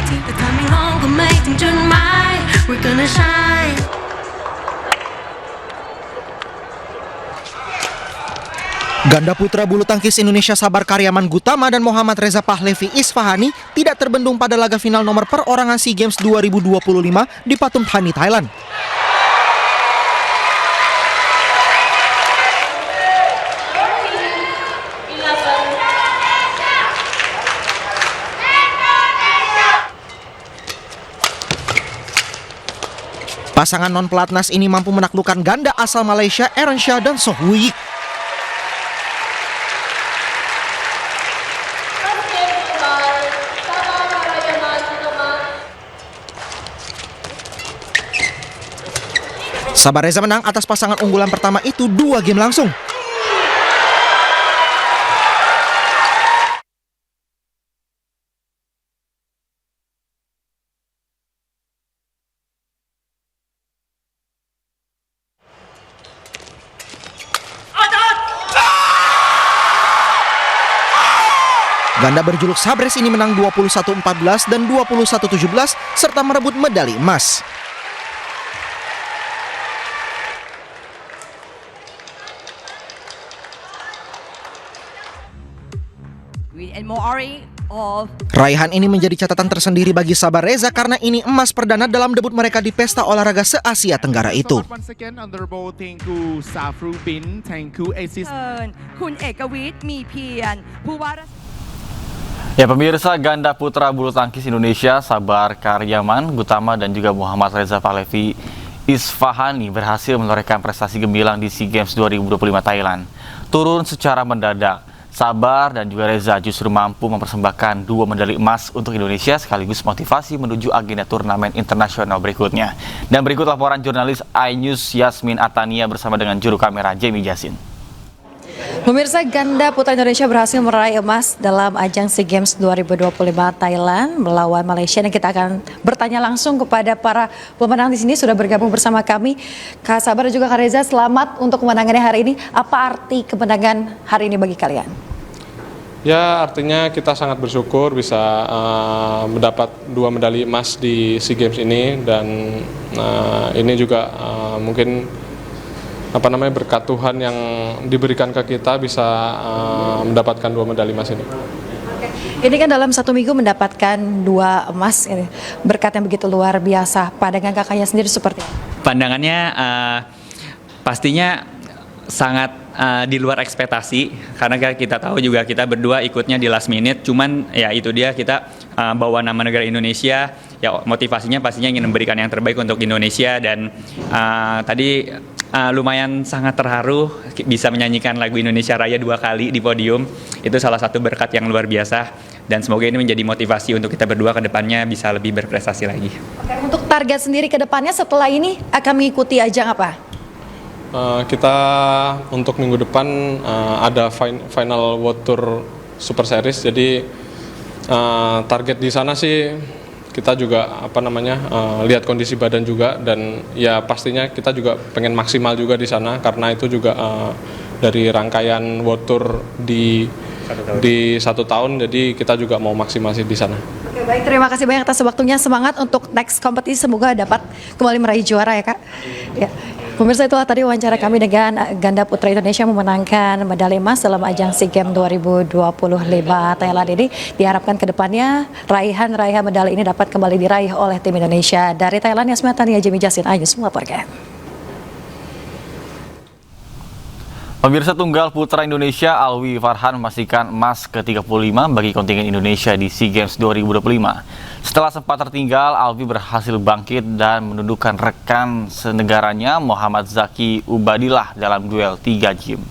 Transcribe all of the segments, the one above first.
Ganda putra bulu tangkis Indonesia Sabar Karyaman Gutama dan Muhammad Reza Pahlavi Isfahani tidak terbendung pada laga final nomor perorangan SEA Games 2025 di Pathum Thani, Thailand. Pasangan non-pelatnas ini mampu menaklukkan ganda asal Malaysia Aaron Shah dan Soh Woo Yik. Sabar Reza menang atas pasangan unggulan pertama itu 2 game langsung. Ganda berjuluk Sabres ini menang 21-14 dan 21-17 serta merebut medali emas. Raihan ini menjadi catatan tersendiri bagi Sabar Reza karena ini emas perdana dalam debut mereka di pesta olahraga se-Asia Tenggara itu. Ya pemirsa, ganda putra bulu tangkis Indonesia Sabar Karyaman Gutama dan juga Muhammad Reza Pahlavi Isfahani berhasil menorehkan prestasi gemilang di SEA Games 2025 Thailand. Turun secara mendadak, Sabar dan juga Reza justru mampu mempersembahkan 2 medali emas untuk Indonesia sekaligus motivasi menuju agenda turnamen internasional berikutnya. Dan berikut laporan jurnalis iNews Yasmin Atania bersama dengan juru kamera Jamie Jasin. Pemirsa, ganda putra Indonesia berhasil meraih emas dalam ajang SEA Games 2025 Thailand melawan Malaysia, dan kita akan bertanya langsung kepada para pemenang di sini. Sudah bergabung bersama kami Kak Sabar dan juga Kak Reza. Selamat untuk kemenangannya hari ini. Apa arti kemenangan hari ini bagi kalian? Ya, artinya kita sangat bersyukur bisa mendapat 2 medali emas di SEA Games ini, dan ini juga mungkin berkat Tuhan yang diberikan ke kita bisa mendapatkan 2 medali emas ini. Ini kan dalam 1 minggu mendapatkan 2 emas, ini berkat yang begitu luar biasa. Pandangan kakaknya sendiri seperti apa? Pandangannya pastinya sangat di luar ekspektasi, karena kita tahu juga kita berdua ikutnya di last minute, cuman ya itu dia, kita bawa nama negara Indonesia, ya motivasinya pastinya ingin memberikan yang terbaik untuk Indonesia. Dan tadi lumayan sangat terharu bisa menyanyikan lagu Indonesia Raya 2 kali di podium. Itu salah satu berkat yang luar biasa, dan semoga ini menjadi motivasi untuk kita berdua ke depannya bisa lebih berprestasi lagi. Oke, untuk target sendiri ke depannya setelah ini akan mengikuti ajang apa? Kita untuk minggu depan ada final World Tour Super Series, jadi target di sana sih kita juga lihat kondisi badan juga, dan ya pastinya kita juga pengen maksimal juga di sana karena itu juga dari rangkaian World Tour di 1 tahun, jadi kita juga mau maksimalsi di sana. Oke, baik, terima kasih banyak atas waktunya. Semangat untuk next kompetisi, semoga dapat kembali meraih juara ya Kak. Ya. Pemirsa, itulah tadi wawancara kami dengan ganda putra Indonesia memenangkan medali emas dalam ajang SEA Games 2025 Thailand ini. Diharapkan ke depannya raihan medali ini dapat kembali diraih oleh tim Indonesia. Dari Thailand, Yasmin Atania, Jamie Jasin, iNews melaporkan. Pemirsa, tunggal putra Indonesia Alwi Farhan memastikan emas ke-35 bagi kontingen Indonesia di SEA Games 2025. Setelah sempat tertinggal, Alwi berhasil bangkit dan menundukkan rekan senegaranya Muhammad Zaki Ubadillah dalam duel 3 game.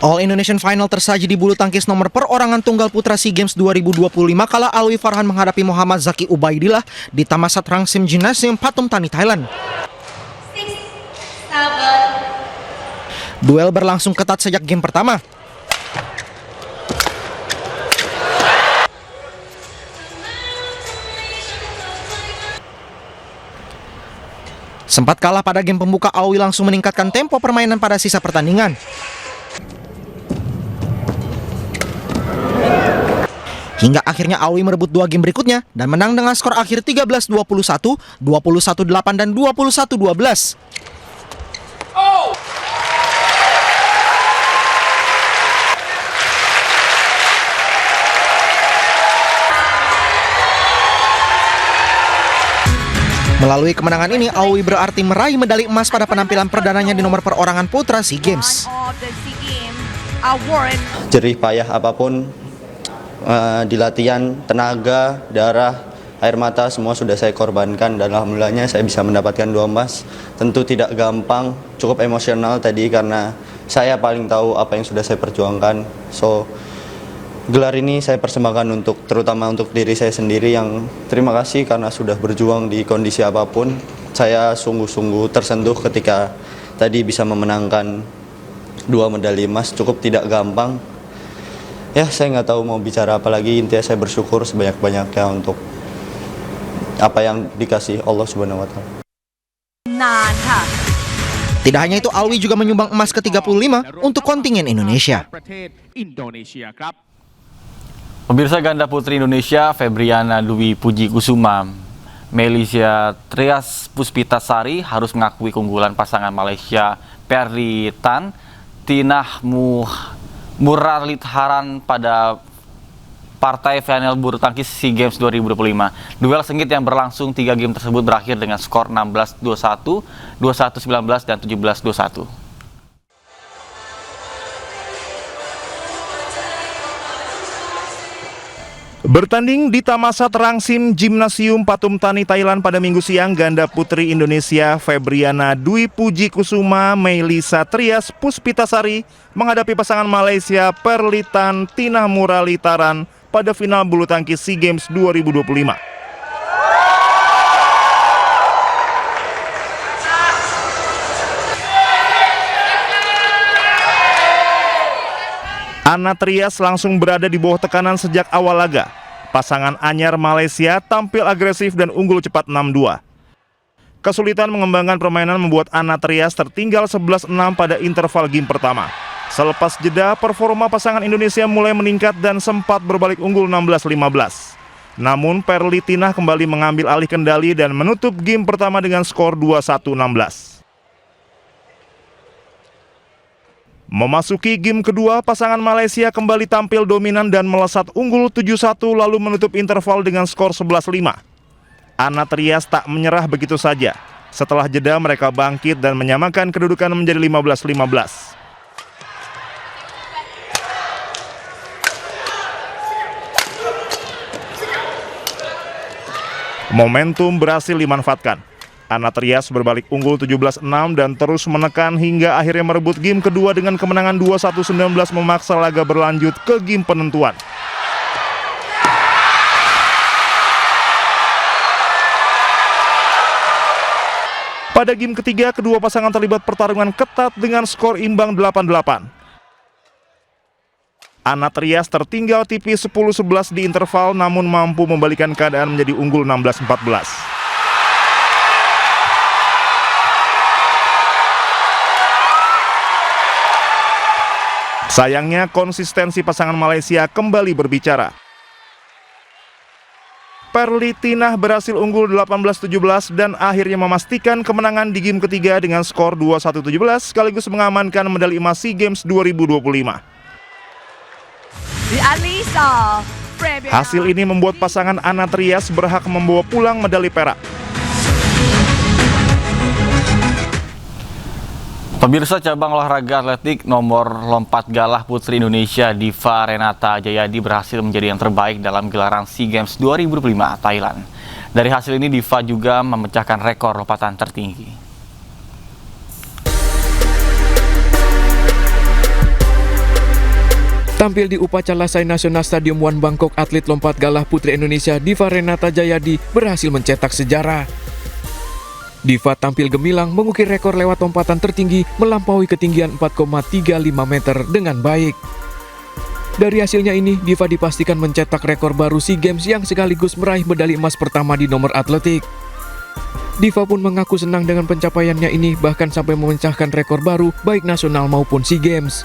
All Indonesian Final tersaji di bulu tangkis nomor perorangan tunggal putra SEA Games 2025 kala Alwi Farhan menghadapi Muhammad Zaki Ubaidillah di Thammasat Rangsim Gymnasium Pathum Thani, Thailand. Duel berlangsung ketat sejak game pertama. Sempat kalah pada game pembuka, Alwi langsung meningkatkan tempo permainan pada sisa pertandingan. Hingga akhirnya Alwi merebut 2 game berikutnya dan menang dengan skor akhir 13-21, 21-8, dan 21-12. Melalui kemenangan ini, Alwi berarti meraih medali emas pada penampilan perdananya di nomor perorangan putra SEA Games. Jerih payah apapun di latihan, tenaga, darah, air mata semua sudah saya korbankan dan alhamdulillahnya saya bisa mendapatkan 2 emas. Tentu tidak gampang, cukup emosional tadi karena saya paling tahu apa yang sudah saya perjuangkan. So gelar ini saya persembahkan terutama untuk diri saya sendiri yang terima kasih karena sudah berjuang di kondisi apapun. Saya sungguh-sungguh tersentuh ketika tadi bisa memenangkan 2 medali emas, cukup tidak gampang. Ya, saya nggak tahu mau bicara apa lagi, intinya saya bersyukur sebanyak-banyaknya untuk apa yang dikasih Allah Subhanahu wa Ta'ala. Tidak hanya itu, Alwi juga menyumbang emas ke-35 untuk kontingen Indonesia. Pemirsa, ganda putri Indonesia Febriana Dwi Puji Kusuma, Melisa Trias Puspitasari harus mengakui keunggulan pasangan Malaysia Perli Tan, Tinah Muralitharan pada partai final bulu tangkis SEA Games 2025. Duel sengit yang berlangsung 3 game tersebut berakhir dengan skor 16-21, 21-19, dan 17-21. Bertanding di Thammasat Rangsim Gymnasium Pathum Thani, Thailand pada Minggu siang, ganda putri Indonesia Febriana Dwi Puji Kusuma, Melisa Trias Puspitasari menghadapi pasangan Malaysia Perli Tan, Tinah Muralitharan pada final bulu tangkis SEA Games 2025. Anna Trias langsung berada di bawah tekanan sejak awal laga. Pasangan anyar Malaysia tampil agresif dan unggul cepat 6-2. Kesulitan mengembangkan permainan membuat Anna Trias tertinggal 11-6 pada interval game pertama. Selepas jeda, performa pasangan Indonesia mulai meningkat dan sempat berbalik unggul 16-15. Namun Perli Tinah kembali mengambil alih kendali dan menutup game pertama dengan skor 21-16. Memasuki game kedua, pasangan Malaysia kembali tampil dominan dan melesat unggul 7-1 lalu menutup interval dengan skor 11-5. Anna Trias tak menyerah begitu saja. Setelah jeda mereka bangkit dan menyamakan kedudukan menjadi 15-15. Momentum berhasil dimanfaatkan. Anna Trias berbalik unggul 17-6 dan terus menekan hingga akhirnya merebut game kedua dengan kemenangan 21-19 memaksa laga berlanjut ke game penentuan. Pada game ketiga, kedua pasangan terlibat pertarungan ketat dengan skor imbang 8-8. Anna Trias tertinggal tipis 10-11 di interval namun mampu membalikan keadaan menjadi unggul 16-14. Sayangnya konsistensi pasangan Malaysia kembali berbicara. Perli Tinah berhasil unggul 18-17 dan akhirnya memastikan kemenangan di game ketiga dengan skor 21-17 sekaligus mengamankan medali emas SEA Games 2025. Hasil ini membuat pasangan Anna Trias berhak membawa pulang medali perak. Pemirsa, cabang olahraga atletik nomor lompat galah putri Indonesia Diva Renata Jayadi berhasil menjadi yang terbaik dalam gelaran SEA Games 2025 Thailand. Dari hasil ini Diva juga memecahkan rekor lompatan tertinggi. Tampil di upacara Sai Nasional Stadium One Bangkok, atlet lompat galah putri Indonesia Diva Renata Jayadi berhasil mencetak sejarah. Diva tampil gemilang mengukir rekor lewat lompatan tertinggi melampaui ketinggian 4,35 meter dengan baik. Dari hasilnya ini, Diva dipastikan mencetak rekor baru SEA Games yang sekaligus meraih medali emas pertama di nomor atletik. Diva pun mengaku senang dengan pencapaiannya ini, bahkan sampai memecahkan rekor baru baik nasional maupun SEA Games.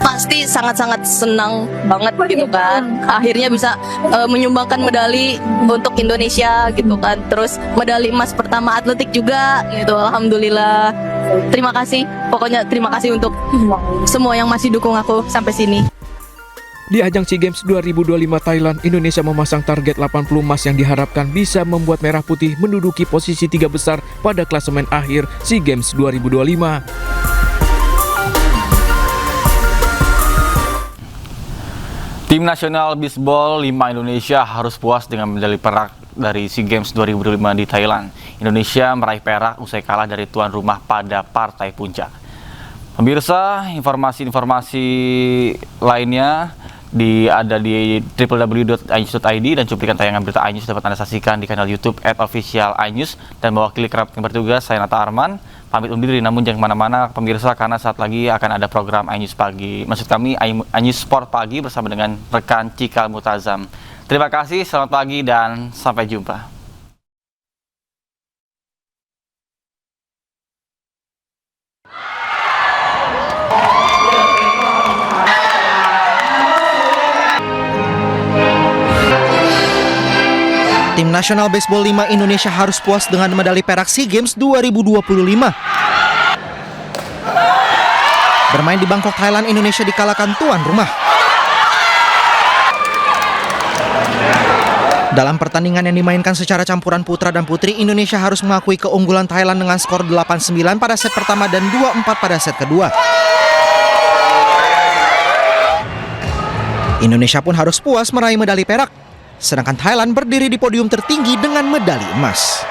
Pasti sangat-sangat senang banget gitu kan. Akhirnya bisa menyumbangkan medali untuk Indonesia gitu kan. Terus medali emas pertama atletik juga gitu. Alhamdulillah. Terima kasih. Pokoknya terima kasih untuk semua yang masih dukung aku sampai sini. Di ajang SEA Games 2025 Thailand, Indonesia memasang target 80 emas yang diharapkan bisa membuat Merah Putih menduduki posisi 3 besar pada klasemen akhir SEA Games 2025. Tim nasional bisbol 5 Indonesia harus puas dengan medali perak dari SEA Games 2025 di Thailand. Indonesia meraih perak usai kalah dari tuan rumah pada partai puncak. Pemirsa, informasi-informasi lainnya ada di www.inews.id dan cuplikan tayangan berita iNews dapat Anda saksikan di kanal YouTube @official_inews. Dan mewakili kerabat yang bertugas, saya Nata Arman pamit undur diri, namun jangan kemana-mana pemirsa, karena saat lagi akan ada program iNews Pagi. Maksud kami iNews Sport Pagi bersama dengan rekan Cikal Mutazam. Terima kasih, selamat pagi dan sampai jumpa. Tim nasional baseball 5 Indonesia harus puas dengan medali perak SEA Games 2025. Bermain di Bangkok, Thailand, Indonesia dikalahkan tuan rumah. Dalam pertandingan yang dimainkan secara campuran putra dan putri, Indonesia harus mengakui keunggulan Thailand dengan skor 8-9 pada set pertama dan 2-4 pada set kedua. Indonesia pun harus puas meraih medali perak, sedangkan Thailand berdiri di podium tertinggi dengan medali emas.